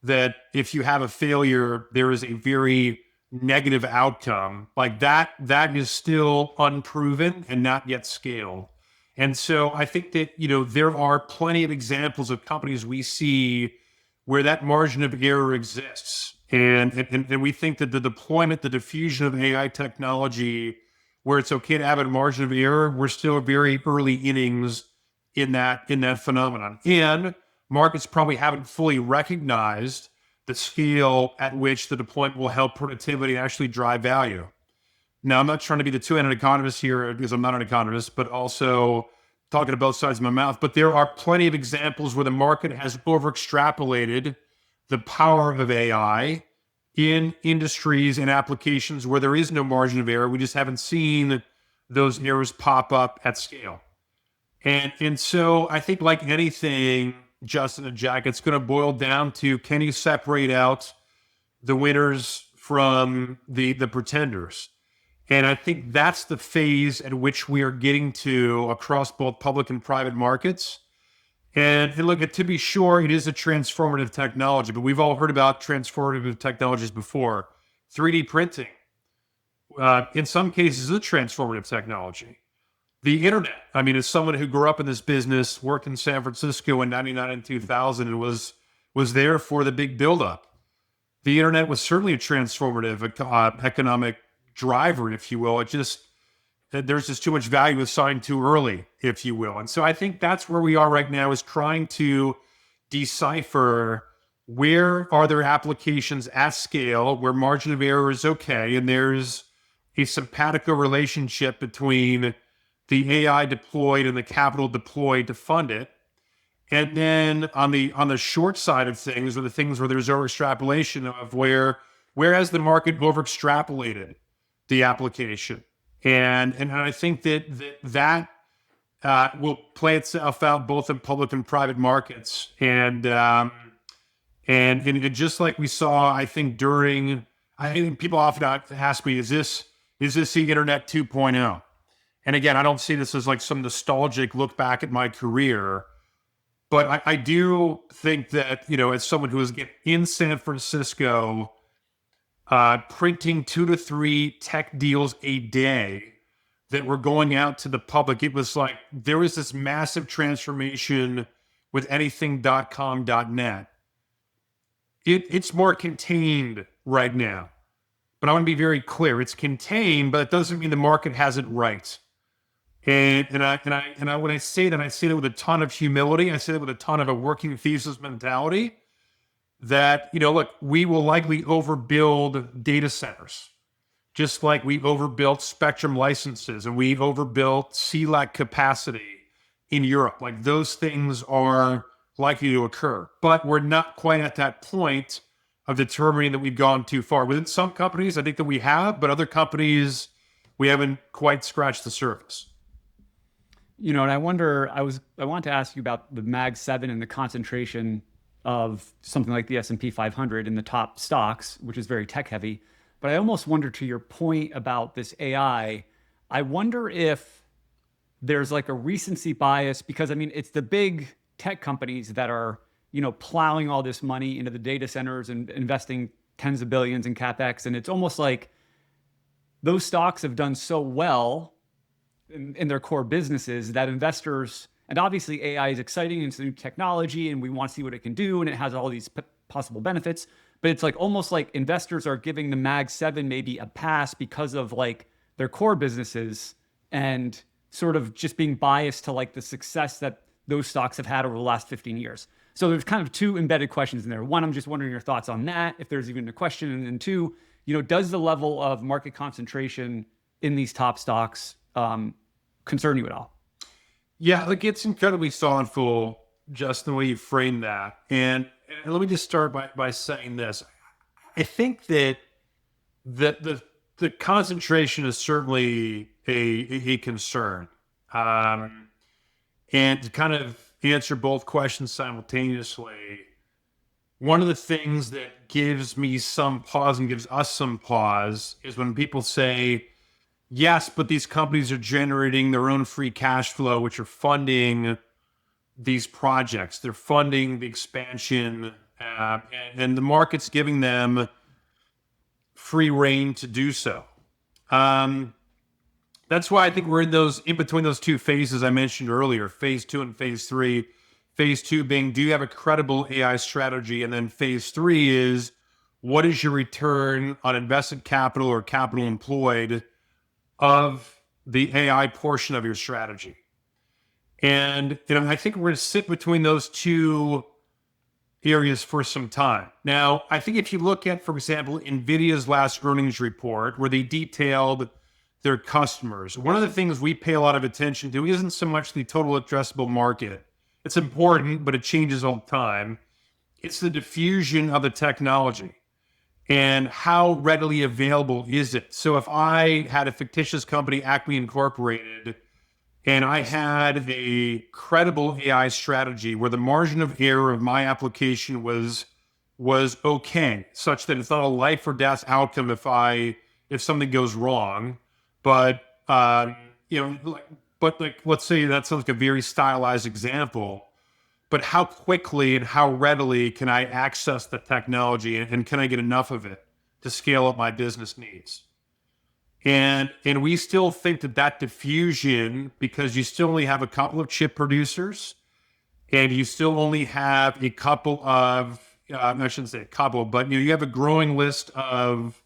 that if you have a failure, there is a very negative outcome. That is still unproven and not yet scaled. And so I think that, there are plenty of examples of companies we see where that margin of error exists. And we think that the deployment, the diffusion of AI technology, where it's okay to have a margin of error, we're still very early innings in that phenomenon. And markets probably haven't fully recognized the scale at which the deployment will help productivity actually drive value. Now, I'm not trying to be the two-handed economist here because I'm not an economist, but also talking to both sides of my mouth. But there are plenty of examples where the market has over-extrapolated the power of AI in industries and applications where there is no margin of error. We just haven't seen those errors pop up at scale. And so I think, like anything, Justin and Jack, it's going to boil down to, can you separate out the winners from the pretenders. And I think that's the phase at which we are getting to across both public and private markets. And look, to be sure, it is a transformative technology, but we've all heard about transformative technologies before. 3D printing, in some cases, is a transformative technology. The internet, I mean, as someone who grew up in this business, worked in San Francisco in 99 and 2000, and was there for the big buildup. The internet was certainly a transformative economic driver, if you will. It just, there's just too much value assigned too early, if you will. And so I think that's where we are right now, is trying to decipher where are there applications at scale where margin of error is okay, and there's a simpatico relationship between the AI deployed and the capital deployed to fund it. And then on the short side of things, or the things where there's over extrapolation of where has the market over extrapolated the application. And I think that will play itself out both in public and private markets. And just like we saw, I think I think people often ask me, is this the internet 2.0? And again, I don't see this as like some nostalgic look back at my career, but I do think that, as someone who was in San Francisco, printing 2 to 3 tech deals a day that were going out to the public, it was like there was this massive transformation with anything.com, .net. It's more contained right now, but I want to be very clear. It's contained, but it doesn't mean the market has it right. And when I say that, I say that with a ton of humility. I say that with a ton of a working thesis mentality. That, look, we will likely overbuild data centers, just like we overbuilt spectrum licenses and we've overbuilt CLAC capacity in Europe. Like, those things are likely to occur, but we're not quite at that point of determining that we've gone too far. Within some companies, I think that we have, but other companies, we haven't quite scratched the surface. And I wonder, I want to ask you about the Mag 7 and the concentration of something like the S&P 500 in the top stocks, which is very tech heavy. But I almost wonder, to your point about this AI, I wonder if there's like a recency bias, because I mean, it's the big tech companies that are, plowing all this money into the data centers and investing tens of billions in CapEx. And it's almost like those stocks have done so well in their core businesses that investors, and obviously AI is exciting and it's a new technology and we want to see what it can do and it has all these possible benefits, but it's like almost like investors are giving the Mag 7 maybe a pass because of like their core businesses and sort of just being biased to like the success that those stocks have had over the last 15 years. So there's kind of two embedded questions in there. One, I'm just wondering your thoughts on that, if there's even a question. And then two, does the level of market concentration in these top stocks concern you at all? Yeah, like, it's incredibly thoughtful, just the way you frame that. And let me just start by saying this. I think that the concentration is certainly a concern. And to kind of answer both questions simultaneously, one of the things that gives me some pause and gives us some pause is when people say, yes, but these companies are generating their own free cash flow, which are funding these projects. They're funding the expansion, and the market's giving them free rein to do so. That's why I think we're in between those two phases I mentioned earlier, phase 2 and phase 3. Phase 2 being, do you have a credible AI strategy? And then phase 3 is, what is your return on invested capital or capital employed of the AI portion of your strategy? And I think we're going to sit between those two areas for some time. Now, I think if you look at, for example, NVIDIA's last earnings report, where they detailed their customers, one of the things we pay a lot of attention to isn't so much the total addressable market. It's important, but it changes all the time. It's the diffusion of the technology. And how readily available is it? So if I had a fictitious company, Acme Incorporated, and I had a credible AI strategy where the margin of error of my application was was okay, such that it's not a life or death outcome if something goes wrong. But let's say that sounds like a very stylized example. But how quickly and how readily can I access the technology, and can I get enough of it to scale up my business needs? And we still think that diffusion, because you still only have a couple of chip producers, and you still only have a couple of, I shouldn't say a couple, but you have a growing list of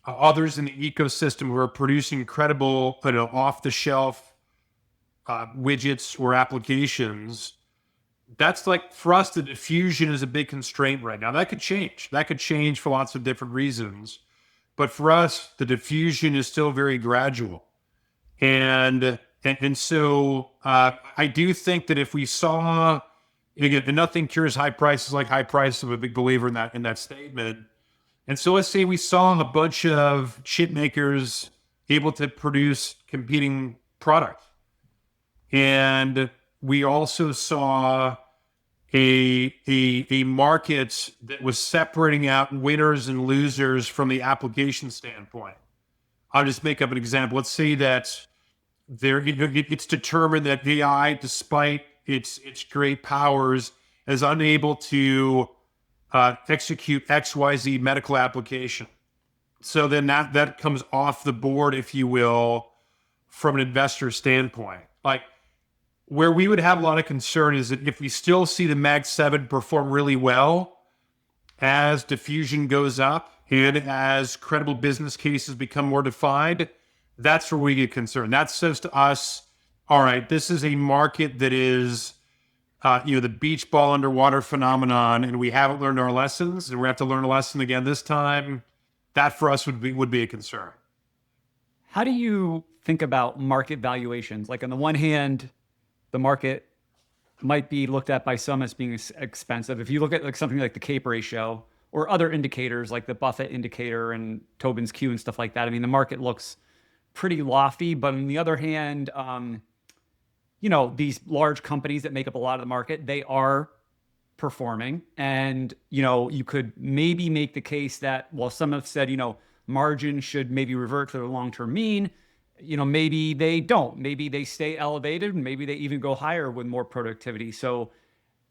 others in the ecosystem who are producing incredible, off-the-shelf widgets or applications. That's like, for us, the diffusion is a big constraint right now. That could change. That could change for lots of different reasons. But for us, the diffusion is still very gradual. And so I do think that if we saw, again, and nothing cures high prices like high prices, I'm a big believer in that statement. And so let's say we saw a bunch of chip makers able to produce competing product. And we also saw a market that was separating out winners and losers from the application standpoint. I'll just make up an example. Let's say that it's determined that AI, despite its great powers, is unable to execute XYZ medical application. So then that comes off the board, if you will, from an investor standpoint. Like, where we would have a lot of concern is that if we still see the Mag 7 perform really well as diffusion goes up and as credible business cases become more defined, that's where we get concerned. That says to us, all right, this is a market that is, the beach ball underwater phenomenon, and we haven't learned our lessons, and we have to learn a lesson again this time. That for us would be a concern. How do you think about market valuations? Like, on the one hand, the market might be looked at by some as being expensive. If you look at like something like the CAPE ratio or other indicators like the Buffett indicator and Tobin's Q and stuff like that, I mean, the market looks pretty lofty. But on the other hand, these large companies that make up a lot of the market, they are performing. And, you could maybe make the case that, well, some have said, margin should maybe revert to the long-term mean. Maybe they don't. Maybe they stay elevated, and maybe they even go higher with more productivity. So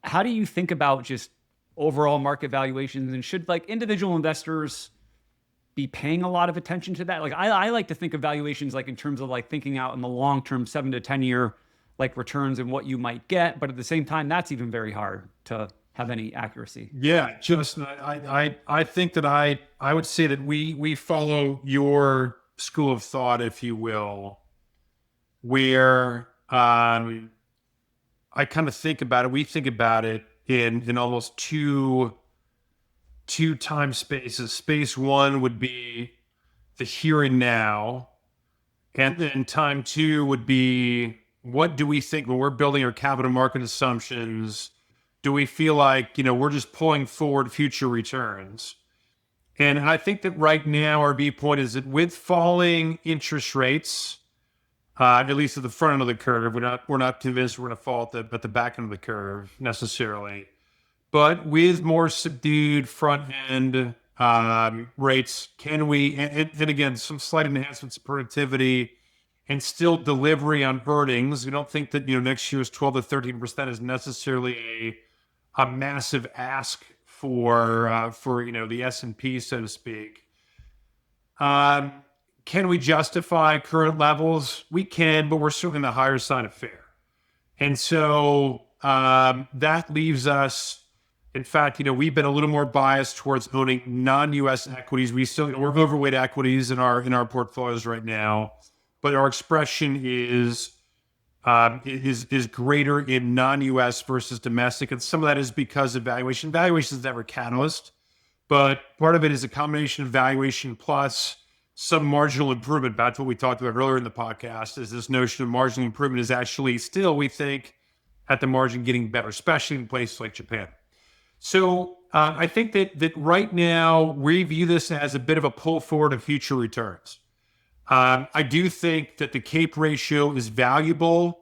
how do you think about just overall market valuations, and should like individual investors be paying a lot of attention to that? Like, I like to think of valuations like in terms of like thinking out in the long-term 7 to 10 year like returns and what you might get. But at the same time, that's even very hard to have any accuracy. Yeah, Justin, I think that I would say that we follow your school of thought, if you will, where I kind of think about it. We think about it in almost two time spaces. Space one would be the here and now, and then time two would be, what do we think when we're building our capital market assumptions? Do we feel like we're just pulling forward future returns? And I think that right now our viewpoint is that with falling interest rates, at least at the front end of the curve, we're not convinced we're going to fall at the back end of the curve necessarily, but with more subdued front end rates, can we, and again, some slight enhancements of productivity and still delivery on earnings? We don't think that next year's 12 to 13% is necessarily a massive ask for the S&P, so to speak. Can we justify current levels? We can, but we're certainly on the higher side of fair. And so that leaves us, in fact, we've been a little more biased towards owning non-U.S. equities. We're overweight equities in our portfolios right now, but our expression is greater in non-U.S. versus domestic. And some of that is because of valuation. Valuation is never a catalyst, but part of it is a combination of valuation plus some marginal improvement. That's what we talked about earlier in the podcast, is this notion of marginal improvement is actually still, we think, at the margin getting better, especially in places like Japan. So I think that right now we view this as a bit of a pull forward of future returns. I do think that the CAPE ratio is valuable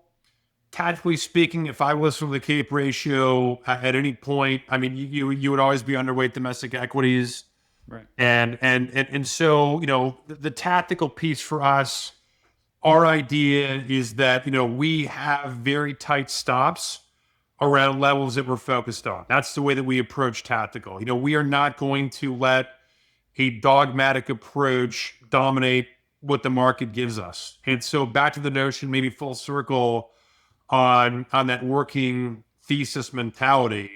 tactically speaking, if I listen to the CAPE ratio at any point, I mean, you would always be underweight domestic equities. Right. And so, the tactical piece for us, our idea is that, we have very tight stops around levels that we're focused on. That's the way that we approach tactical. We are not going to let a dogmatic approach dominate what the market gives us. And so back to the notion, maybe full circle on that working thesis mentality.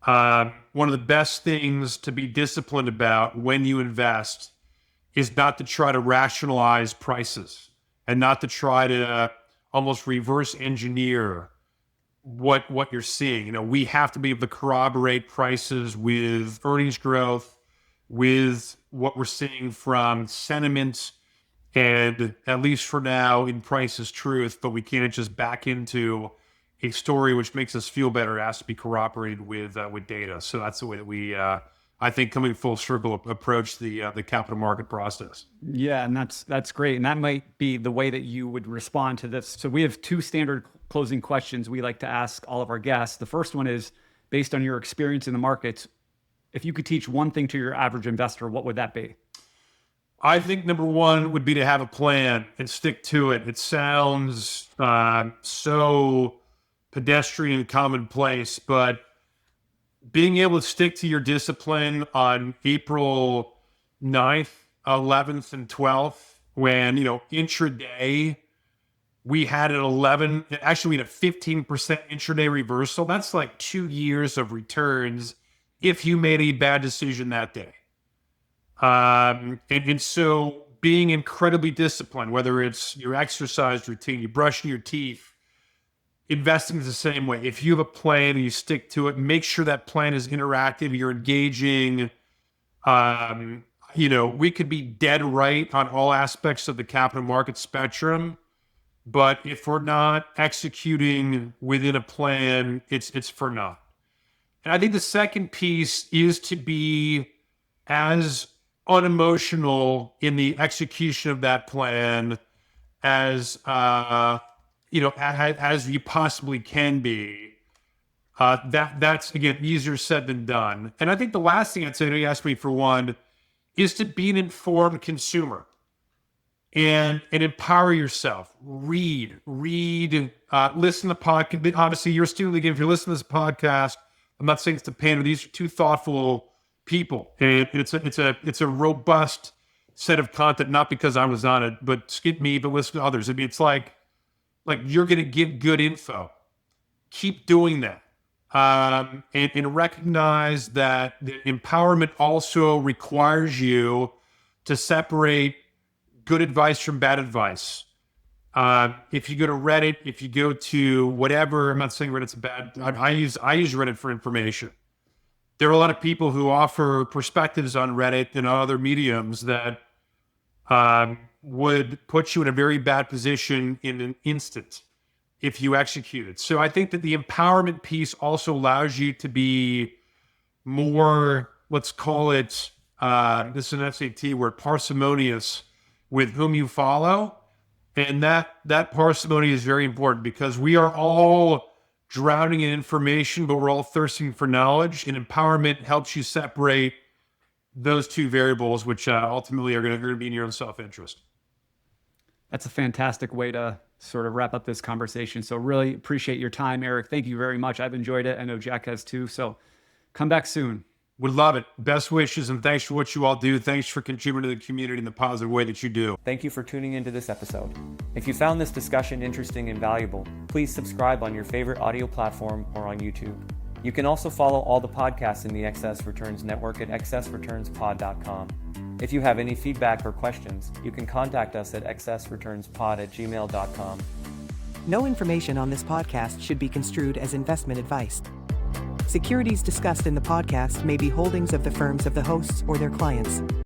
One of the best things to be disciplined about when you invest is not to try to rationalize prices and not to try to almost reverse engineer what you're seeing. We have to be able to corroborate prices with earnings growth, with what we're seeing from sentiment, and at least for now, in price is truth, but we can't just back into a story which makes us feel better. It has to be corroborated with data. So that's the way that we, I think, coming full circle, approach the capital market process. Yeah, and that's great. And that might be the way that you would respond to this. So we have two standard closing questions we like to ask all of our guests. The first one is, based on your experience in the markets, if you could teach one thing to your average investor, what would that be? I think number one would be to have a plan and stick to it. It sounds so pedestrian, commonplace, but being able to stick to your discipline on April 9th, 11th, and 12th, when, intraday, we had an 11, actually we had a 15% intraday reversal. That's like 2 years of returns if you made a bad decision that day. And so being incredibly disciplined, whether it's your exercise routine, you brushing your teeth, investing is the same way. If you have a plan and you stick to it, make sure that plan is interactive, you're engaging. We could be dead right on all aspects of the capital market spectrum, but if we're not executing within a plan, it's for naught. And I think the second piece is to be as unemotional in the execution of that plan as as you possibly can be. That's again easier said than done. And I think the last thing I'd say, you asked me for one, is to be an informed consumer and empower yourself. Read, listen to podcasts. Obviously, you're a student of the game. If you're listening to this podcast, I'm not saying it's to pander. These are two thoughtful people, and it's a robust set of content. Not because I was on it, but skip me, but listen to others. I mean, it's like you're going to give good info. Keep doing that, and recognize that the empowerment also requires you to separate good advice from bad advice. If you go to Reddit, if you go to whatever, I'm not saying Reddit's bad. I use Reddit for information. There are a lot of people who offer perspectives on Reddit and other mediums that would put you in a very bad position in an instant if you execute it. So I think that the empowerment piece also allows you to be more, let's call it, this is an SAT word, parsimonious with whom you follow. And that parsimony is very important because we are all drowning in information, but we're all thirsting for knowledge, and empowerment helps you separate those two variables, which ultimately are going to be in your own self-interest. That's a fantastic way to sort of wrap up this conversation. So really appreciate your time, Eric. Thank you very much. I've enjoyed it. I know Jack has too. So come back soon. Would love it. Best wishes, and thanks for what you all do. Thanks for contributing to the community in the positive way that you do. Thank you for tuning into this episode. If you found this discussion interesting and valuable, please subscribe on your favorite audio platform or on YouTube. You can also follow all the podcasts in the Excess Returns Network at excessreturnspod.com. If you have any feedback or questions, you can contact us at excessreturnspod@gmail.com. No information on this podcast should be construed as investment advice. Securities discussed in the podcast may be holdings of the firms of the hosts or their clients.